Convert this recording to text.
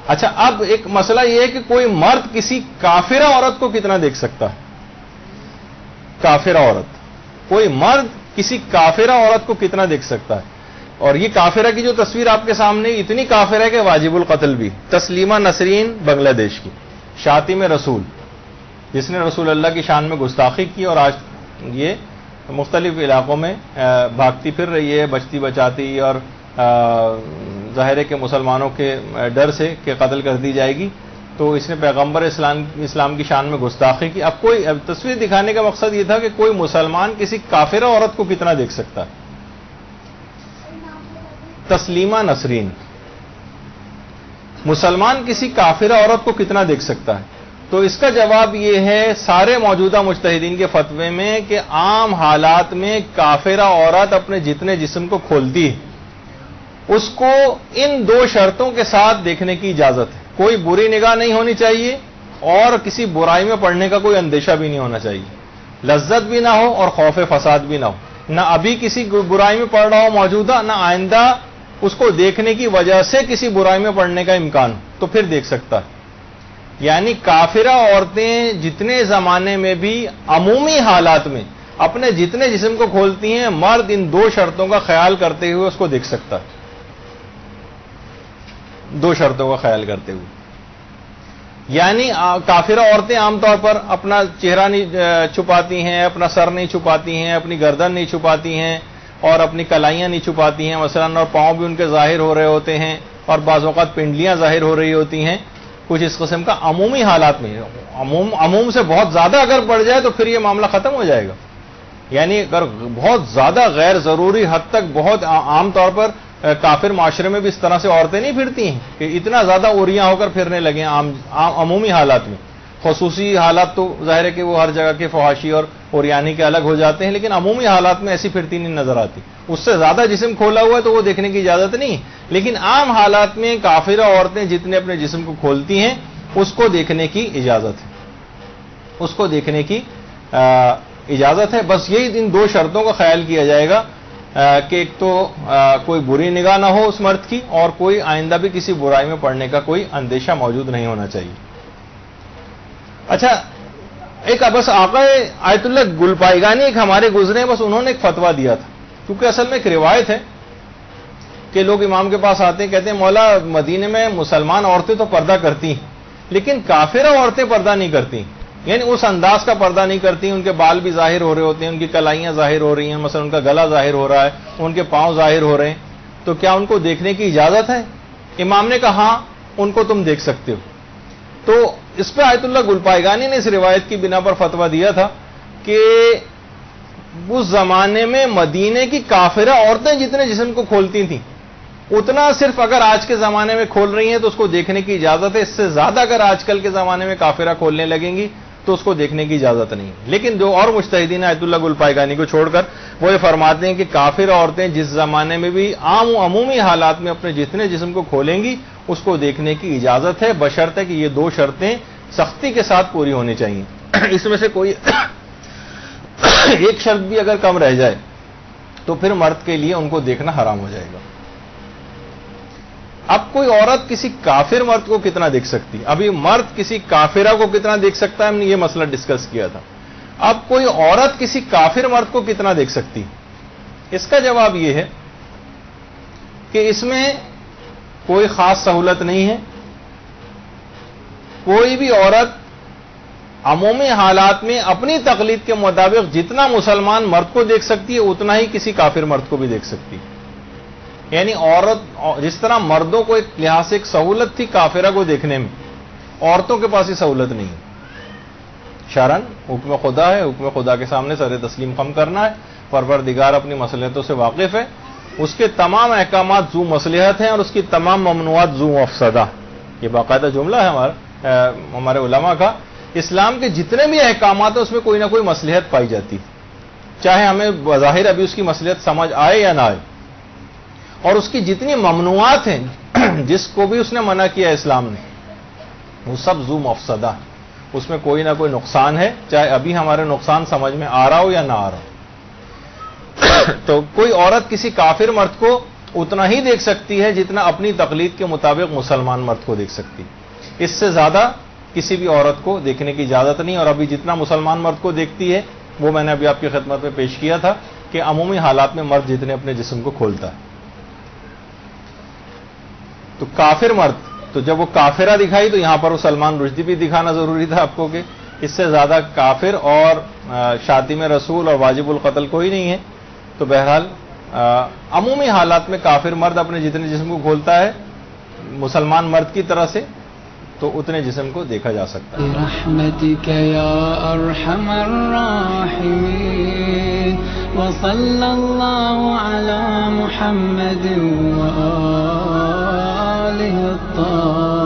اچھا اب ایک مسئلہ یہ ہے کہ کوئی مرد کسی کافرہ عورت کو کتنا دیکھ سکتا ہے؟ کافرہ عورت، کوئی مرد کسی کافرہ عورت کو کتنا دیکھ سکتا ہے؟ اور یہ کافرہ کی جو تصویر آپ کے سامنے اتنی کافرہ ہے کہ واجب القتل بھی، تسلیمہ نسرین بنگلہ دیش کی شاطم رسول، جس نے رسول اللہ کی شان میں گستاخی کی اور آج یہ مختلف علاقوں میں بھاگتی پھر رہی ہے، بچتی بچاتی، اور ظاہر ہے کہ مسلمانوں کے ڈر سے کہ قتل کر دی جائے گی، تو اس نے پیغمبر اسلام کی شان میں گستاخی کی۔ اب کوئی تصویر دکھانے کا مقصد یہ تھا کہ کوئی مسلمان کسی کافرہ عورت کو کتنا دیکھ سکتا ہے؟ تسلیمہ نسرین، مسلمان کسی کافرہ عورت کو کتنا دیکھ سکتا ہے؟ تو اس کا جواب یہ ہے سارے موجودہ مجتہدین کے فتوے میں کہ عام حالات میں کافرہ عورت اپنے جتنے جسم کو کھولتی ہے اس کو ان دو شرطوں کے ساتھ دیکھنے کی اجازت ہے، کوئی بری نگاہ نہیں ہونی چاہیے اور کسی برائی میں پڑنے کا کوئی اندیشہ بھی نہیں ہونا چاہیے، لذت بھی نہ ہو اور خوف فساد بھی نہ ہو، نہ ابھی کسی برائی میں پڑ رہا ہو موجودہ، نہ آئندہ اس کو دیکھنے کی وجہ سے کسی برائی میں پڑنے کا امکان، تو پھر دیکھ سکتا ہے۔ یعنی کافرہ عورتیں جتنے زمانے میں بھی عمومی حالات میں اپنے جتنے جسم کو کھولتی ہیں، مرد ان دو شرطوں کا خیال کرتے ہوئے اس کو دیکھ سکتا ہے، دو شرطوں کا خیال کرتے ہوئے۔ یعنی کافرہ عورتیں عام طور پر اپنا چہرہ نہیں چھپاتی ہیں، اپنا سر نہیں چھپاتی ہیں، اپنی گردن نہیں چھپاتی ہیں اور اپنی کلائیاں نہیں چھپاتی ہیں مثلاً، اور پاؤں بھی ان کے ظاہر ہو رہے ہوتے ہیں اور بعض اوقات پنڈلیاں ظاہر ہو رہی ہوتی ہیں، کچھ اس قسم کا عمومی حالات میں۔ عموم سے بہت زیادہ اگر بڑھ جائے تو پھر یہ معاملہ ختم ہو جائے گا۔ یعنی اگر بہت زیادہ غیر ضروری حد تک، بہت عام طور پر کافر معاشرے میں بھی اس طرح سے عورتیں نہیں پھرتی ہیں کہ اتنا زیادہ اوریاں ہو کر پھرنے لگیں عمومی حالات میں۔ خصوصی حالات تو ظاہر ہے کہ وہ ہر جگہ کے فحاشی اور اوریانی کے الگ ہو جاتے ہیں، لیکن عمومی حالات میں ایسی پھرتی نہیں نظر آتی۔ اس سے زیادہ جسم کھولا ہوا ہے تو وہ دیکھنے کی اجازت نہیں، لیکن عام حالات میں کافرہ عورتیں جتنے اپنے جسم کو کھولتی ہیں اس کو دیکھنے کی اجازت ہے، اس کو دیکھنے کی اجازت ہے۔ بس یہی ان دو شرطوں کا خیال کیا جائے گا کہ ایک تو کوئی بری نگاہ نہ ہو اس مرد کی، اور کوئی آئندہ بھی کسی برائی میں پڑنے کا کوئی اندیشہ موجود نہیں ہونا چاہیے۔ اچھا ایک بس آقا آیت اللہ گلپائگانی ایک ہمارے گزرے، بس انہوں نے ایک فتویٰ دیا تھا، کیونکہ اصل میں ایک روایت ہے کہ لوگ امام کے پاس آتے ہیں، کہتے ہیں مولا مدینے میں مسلمان عورتیں تو پردہ کرتی ہیں لیکن کافرہ عورتیں پردہ نہیں کرتی، یعنی اس انداز کا پردہ نہیں کرتی، ان کے بال بھی ظاہر ہو رہے ہوتے ہیں، ان کی کلائیاں ظاہر ہو رہی ہیں، مثلا ان کا گلا ظاہر ہو رہا ہے، ان کے پاؤں ظاہر ہو رہے ہیں، تو کیا ان کو دیکھنے کی اجازت ہے؟ امام نے کہا ہاں ان کو تم دیکھ سکتے ہو۔ تو اس پہ آیت اللہ گلپائگانی نے اس روایت کی بنا پر فتویٰ دیا تھا کہ اس زمانے میں مدینے کی کافرہ عورتیں جتنے جسم کو کھولتی تھیں اتنا صرف اگر آج کے زمانے میں کھول رہی ہیں تو اس کو دیکھنے کی اجازت ہے، اس سے زیادہ اگر آج کل کے زمانے میں کافرہ کھولنے لگیں گی تو اس کو دیکھنے کی اجازت نہیں۔ لیکن جو اور مجتہدین آیت اللہ گلپائگانی کو چھوڑ کر وہ یہ فرماتے ہیں کہ کافر عورتیں جس زمانے میں بھی عام و عمومی حالات میں اپنے جتنے جسم کو کھولیں گی اس کو دیکھنے کی اجازت ہے، بشرطے کہ یہ دو شرطیں سختی کے ساتھ پوری ہونی چاہیے۔ اس میں سے کوئی ایک شرط بھی اگر کم رہ جائے تو پھر مرد کے لیے ان کو دیکھنا حرام ہو جائے گا۔ اب کوئی عورت کسی کافر مرد کو کتنا دیکھ سکتی؟ ابھی مرد کسی کافرہ کو کتنا دیکھ سکتا ہے، ہم نے یہ مسئلہ ڈسکس کیا تھا۔ اب کوئی عورت کسی کافر مرد کو کتنا دیکھ سکتی؟ اس کا جواب یہ ہے کہ اس میں کوئی خاص سہولت نہیں ہے۔ کوئی بھی عورت عمومی حالات میں اپنی تقلید کے مطابق جتنا مسلمان مرد کو دیکھ سکتی ہے اتنا ہی کسی کافر مرد کو بھی دیکھ سکتی ہے۔ یعنی عورت جس طرح مردوں کو ایک لحاظ سے ایک سہولت تھی کافرہ کو دیکھنے میں، عورتوں کے پاس یہ سہولت نہیں ہے۔ شرعاً حکم خدا ہے، حکم خدا کے سامنے سر تسلیم خم کرنا ہے، پروردگار اپنی مصلحتوں سے واقف ہے، اس کے تمام احکامات ذو مصلحت ہیں اور اس کی تمام ممنوعات ذو مفسدہ۔ یہ باقاعدہ جملہ ہے ہمارے علماء کا۔ اسلام کے جتنے بھی احکامات ہیں اس میں کوئی نہ کوئی مصلحت پائی جاتی، چاہے ہمیں بظاہر ابھی اس کی مصلحت سمجھ آئے یا نہ آئے، اور اس کی جتنی ممنوعات ہیں جس کو بھی اس نے منع کیا اسلام نے وہ سب ذو مفسدہ، اس میں کوئی نہ کوئی نقصان ہے، چاہے ابھی ہمارے نقصان سمجھ میں آ رہا ہو یا نہ آ رہا ہو۔ تو کوئی عورت کسی کافر مرد کو اتنا ہی دیکھ سکتی ہے جتنا اپنی تقلید کے مطابق مسلمان مرد کو دیکھ سکتی. اس سے زیادہ کسی بھی عورت کو دیکھنے کی اجازت نہیں. اور ابھی جتنا مسلمان مرد کو دیکھتی ہے وہ میں نے ابھی آپ کی خدمت میں پیش کیا تھا کہ عمومی حالات میں مرد جتنے اپنے جسم کو کھولتا ہے. تو کافر مرد، تو جب وہ کافرہ دکھائی تو یہاں پر وہ سلمان رشدی بھی دکھانا ضروری تھا آپ کو کہ اس سے زیادہ کافر اور شاتم رسول اور واجب القتل کوئی نہیں ہے. تو بہرحال عمومی حالات میں کافر مرد اپنے جتنے جسم کو کھولتا ہے مسلمان مرد کی طرح سے تو اتنے جسم کو دیکھا جا سکتا ہے. برحمتک یا ارحم الراحمین وصلی اللہ علی محمد وآلہ الطاہرین.